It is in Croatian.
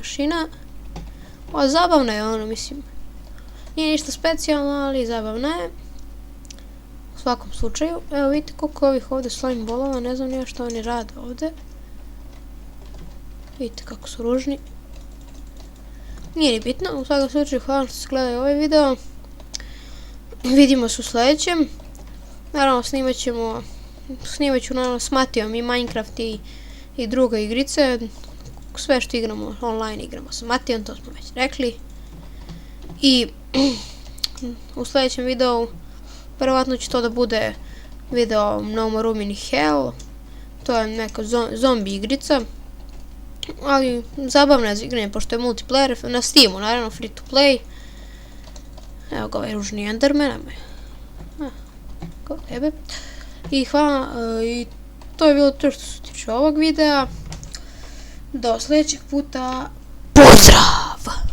mašina. O, zabavna je ono, mislim. Nije ništa specijalno, ali zabavna je. U svakom slučaju. Evo vidite koliko ovih ovdje slime bolova, ne znam nije što oni rade ovdje. Vidite kako su ružni. Nije ni bitno, u svakom slučaju hvala što ste gledali ovaj video. Vidimo se u sljedećem. Naravno snimat ću naravno s Matijom i Minecraft i druge igrice. Sve što igramo online igramo sa Matijom, to smo već rekli. I u sljedećem videu verovatno će to da bude video No More Room in Hell. To je neka zombi igrica. Ali zabavno je za igranje pošto je multiplayer na Steamu, naravno free to play. Evo ga ovaj ružni Enderman. Kao tebe. I hvala, i to je bilo to što se tiče ovog videa. Do sljedećeg puta. Pozdrav!